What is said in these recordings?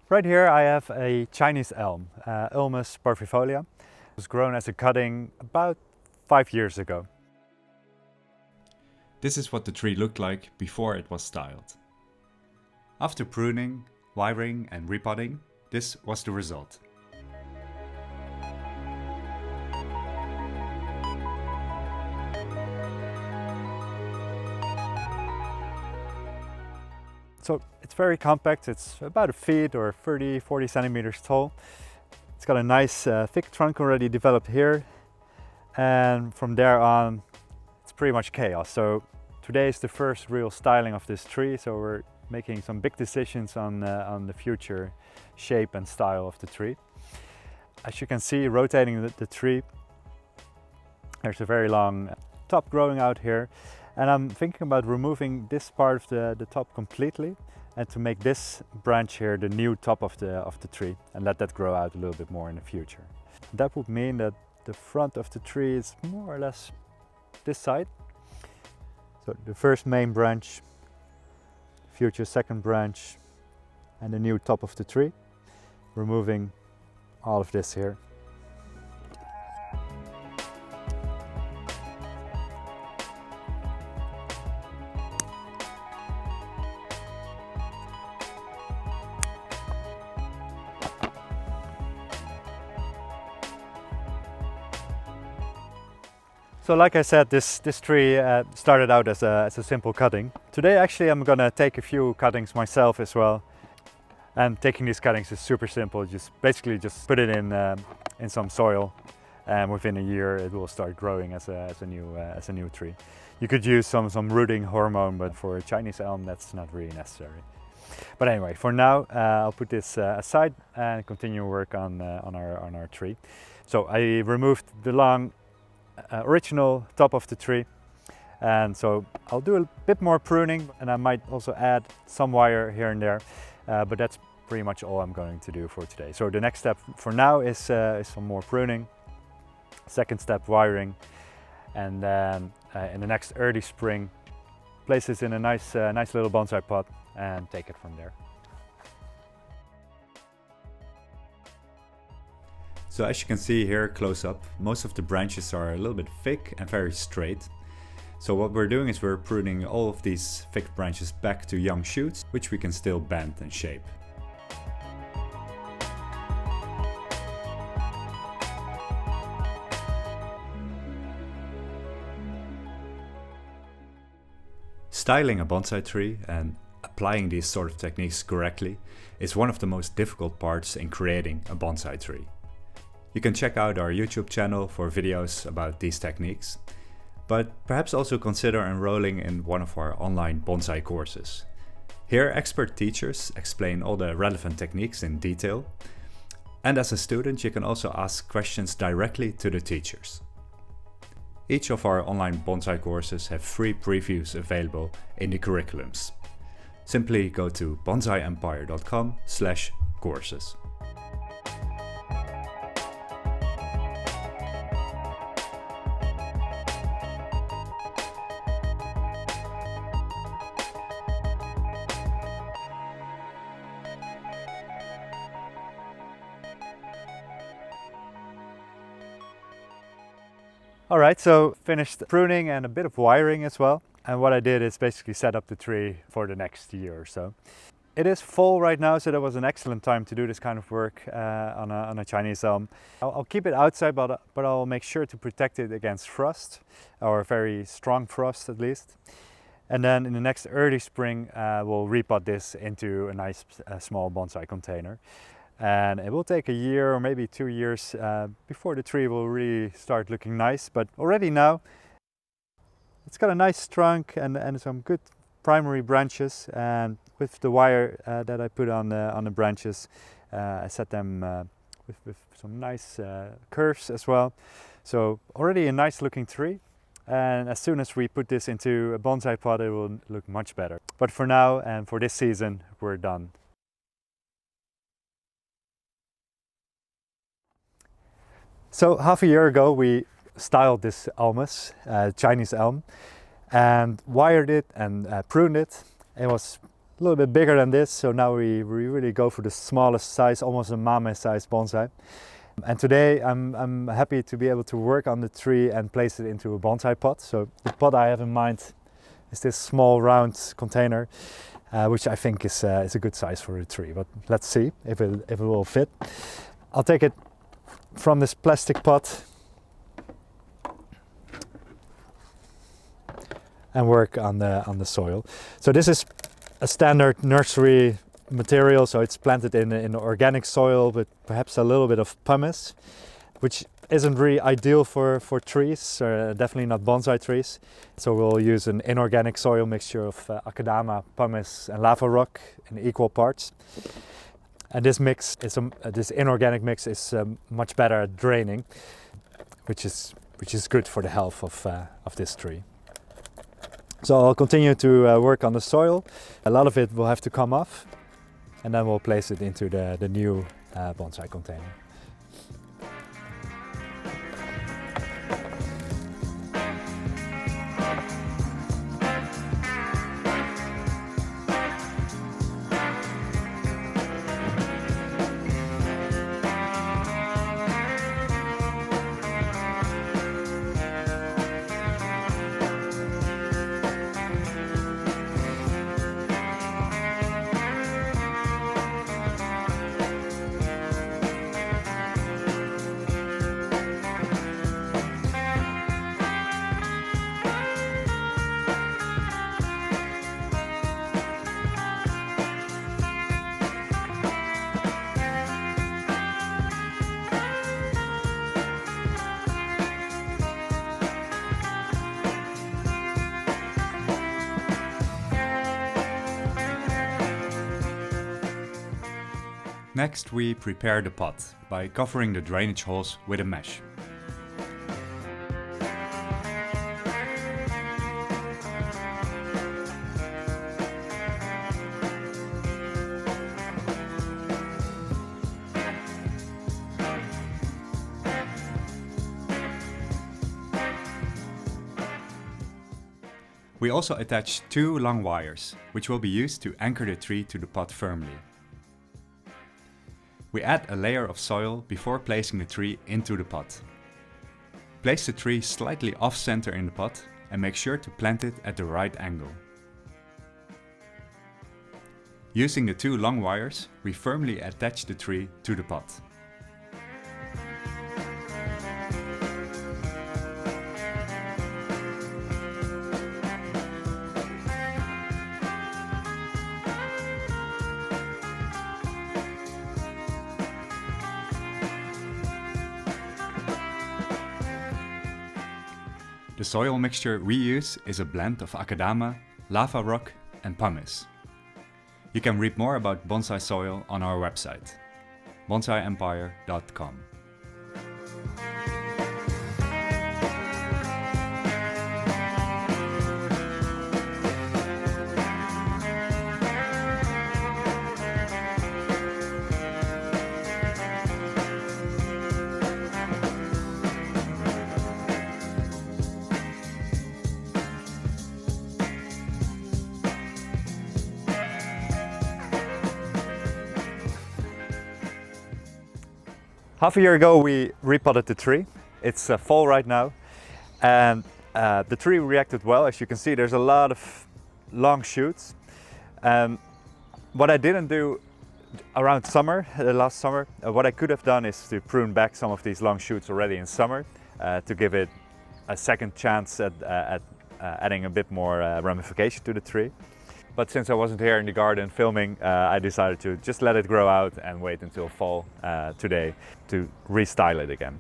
Right here I have a Chinese elm, Ulmus parvifolia. It was grown as a cutting about 5 years ago. This is what the tree looked like before it was styled. After pruning, wiring and repotting, this was the result. So it's very compact, it's about a feet or 30-40 centimeters tall. It's got a nice thick trunk already developed here, and from there on it's pretty much chaos. So today is the first real styling of this tree, so we're making some big decisions on the future shape and style of the tree. As you can see, rotating the tree, there's a very long top growing out here. And I'm thinking about removing this part of the top completely and to make this branch here the new top of the tree and let that grow out a little bit more in the future. That would mean that the front of the tree is more or less this side. So the first main branch, future second branch, and the new top of the tree, removing all of this here. So like I said, this tree started out as a simple cutting. Today actually I'm gonna take a few cuttings myself as well. And taking these cuttings is super simple. Basically just put it in some soil, and within a year it will start growing as a new tree. You could use some rooting hormone, but for a Chinese elm that's not really necessary. But anyway, for now I'll put this aside and continue work on our tree. So I removed the long original top of the tree, and so I'll do a bit more pruning, and I might also add some wire here and there, but that's pretty much all I'm going to do for today. So the next step for now is some more pruning, second step wiring, and then in the next early spring place this in a nice little bonsai pot and take it from there. So as you can see here close up, most of the branches are a little bit thick and very straight. So what we're doing is we're pruning all of these thick branches back to young shoots, which we can still bend and shape. Styling a bonsai tree and applying these sort of techniques correctly is one of the most difficult parts in creating a bonsai tree. You can check out our YouTube channel for videos about these techniques, but perhaps also consider enrolling in one of our online bonsai courses. Here, expert teachers explain all the relevant techniques in detail, and as a student you can also ask questions directly to the teachers. Each of our online bonsai courses have free previews available in the curriculums. Simply go to bonsaiempire.com/courses. Alright, so finished pruning and a bit of wiring as well. And what I did is basically set up the tree for the next year or so. It is fall right now, so that was an excellent time to do this kind of work on a Chinese elm. I'll keep it outside, but I'll make sure to protect it against frost, or very strong frost at least. And then in the next early spring, we'll repot this into a nice small bonsai container. And it will take a year or maybe 2 years before the tree will really start looking nice. But already now, it's got a nice trunk and some good primary branches. And with the wire that I put on the branches, I set them with some nice curves as well. So already a nice looking tree. And as soon as we put this into a bonsai pot, it will look much better. But for now and for this season, we're done. So half a year ago we styled this Ulmus, Chinese elm, and wired it and pruned it. It was a little bit bigger than this, so now we really go for the smallest size, almost a mame-sized bonsai. And today I'm happy to be able to work on the tree and place it into a bonsai pot. So the pot I have in mind is this small round container, which I think is a good size for a tree, but let's see if it will fit. I'll take it from this plastic pot and work on the soil. So this is a standard nursery material, so it's planted in organic soil with perhaps a little bit of pumice, which isn't really ideal for trees, definitely not bonsai trees. So we'll use an inorganic soil mixture of akadama, pumice and lava rock in equal parts. And this mix is this inorganic mix is much better at draining, which is good for the health of this tree. So I'll continue to work on the soil. A lot of it will have to come off, and then we'll place it into the new bonsai container. Next, we prepare the pot by covering the drainage holes with a mesh. We also attach 2 long wires, which will be used to anchor the tree to the pot firmly. We add a layer of soil before placing the tree into the pot. Place the tree slightly off-center in the pot and make sure to plant it at the right angle. Using the 2 long wires, we firmly attach the tree to the pot. The soil mixture we use is a blend of akadama, lava rock and pumice. You can read more about bonsai soil on our website, bonsaiempire.com. Half a year ago we repotted the tree. It's fall right now, and the tree reacted well. As you can see, there's a lot of long shoots. What I didn't do around summer, last summer, what I could have done is to prune back some of these long shoots already in summer to give it a second chance at adding a bit more ramification to the tree. But since I wasn't here in the garden filming, I decided to just let it grow out and wait until fall today to restyle it again.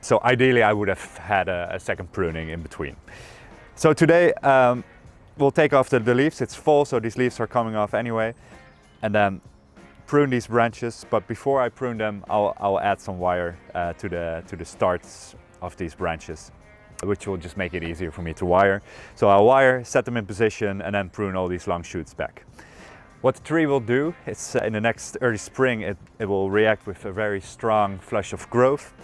So ideally I would have had a second pruning in between. So today we'll take off the leaves. It's fall, so these leaves are coming off anyway. And then prune these branches, but before I prune them, I'll add some wire to the starts of these branches, which will just make it easier for me to wire. So I'll wire, set them in position, and then prune all these long shoots back. What the tree will do is in the next early spring, it will react with a very strong flush of growth.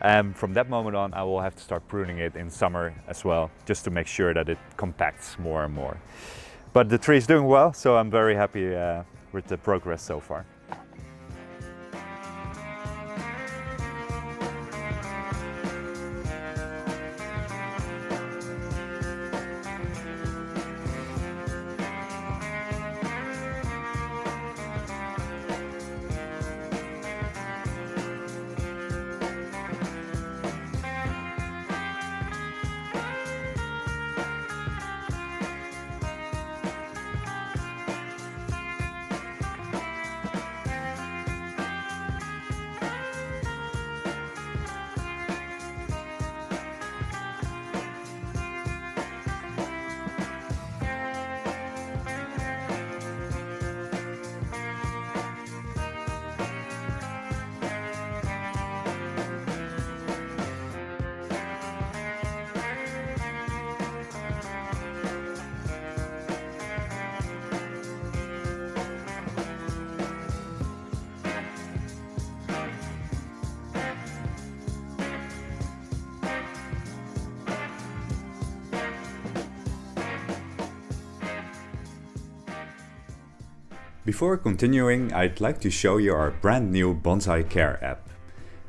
And from that moment on, I will have to start pruning it in summer as well, just to make sure that it compacts more and more. But the tree is doing well, so I'm very happy with the progress so far. Before continuing, I'd like to show you our brand new Bonsai Care app.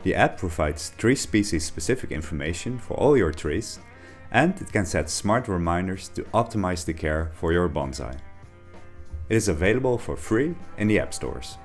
The app provides tree species specific information for all your trees, and it can set smart reminders to optimize the care for your bonsai. It is available for free in the app stores.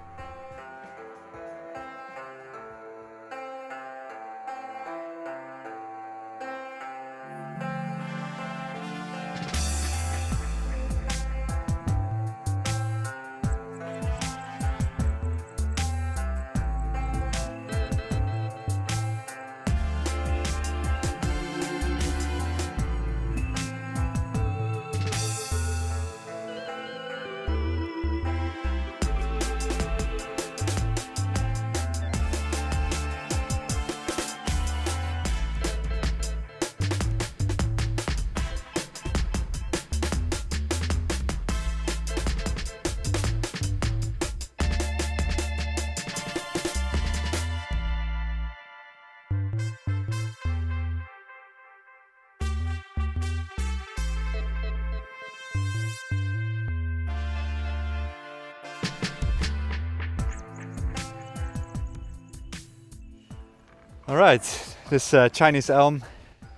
Alright, this Chinese elm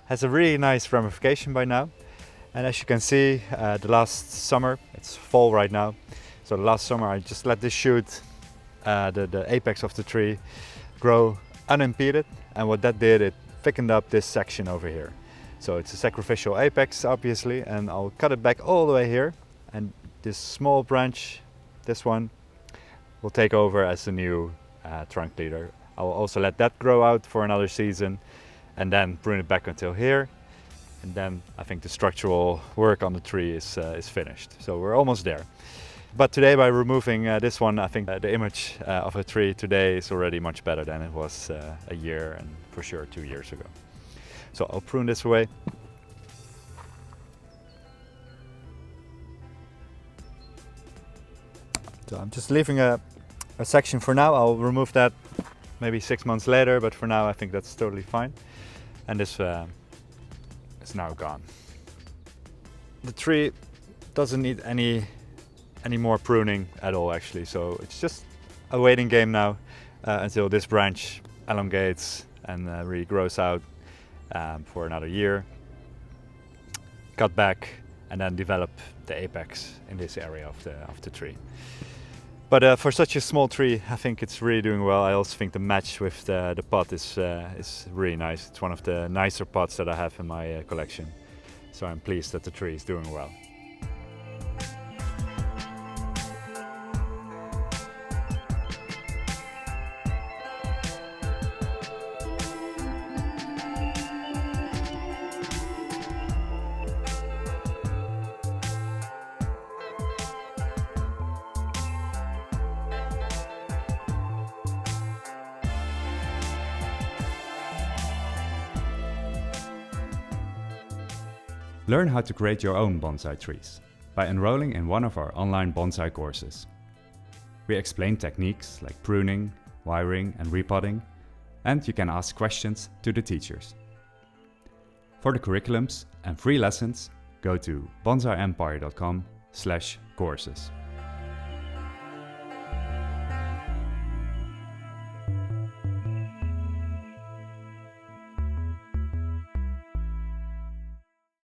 has a really nice ramification by now, and as you can see the last summer, it's fall right now, so the last summer I just let this shoot, the apex of the tree, grow unimpeded, and what that did, it thickened up this section over here. So it's a sacrificial apex obviously, and I'll cut it back all the way here, and this small branch, this one, will take over as the new trunk leader. I'll also let that grow out for another season and then prune it back until here, and then I think the structural work on the tree is finished. So we're almost there. But today, by removing this one, I think the image of a tree today is already much better than it was a year and for sure 2 years ago. So I'll prune this away. So I'm just leaving a section for now. I'll remove that maybe 6 months later, but for now I think that's totally fine. And this is now gone. The tree doesn't need any more pruning at all actually, so it's just a waiting game now until this branch elongates and really grows out for another year. Cut back and then develop the apex in this area of the tree. But for such a small tree, I think it's really doing well. I also think the match with the pot is really nice. It's one of the nicer pots that I have in my collection. So I'm pleased that the tree is doing well. Learn how to create your own bonsai trees by enrolling in one of our online bonsai courses. We explain techniques like pruning, wiring and repotting, and you can ask questions to the teachers. For the curriculums and free lessons, go to bonsaiempire.com bonsai.com/courses.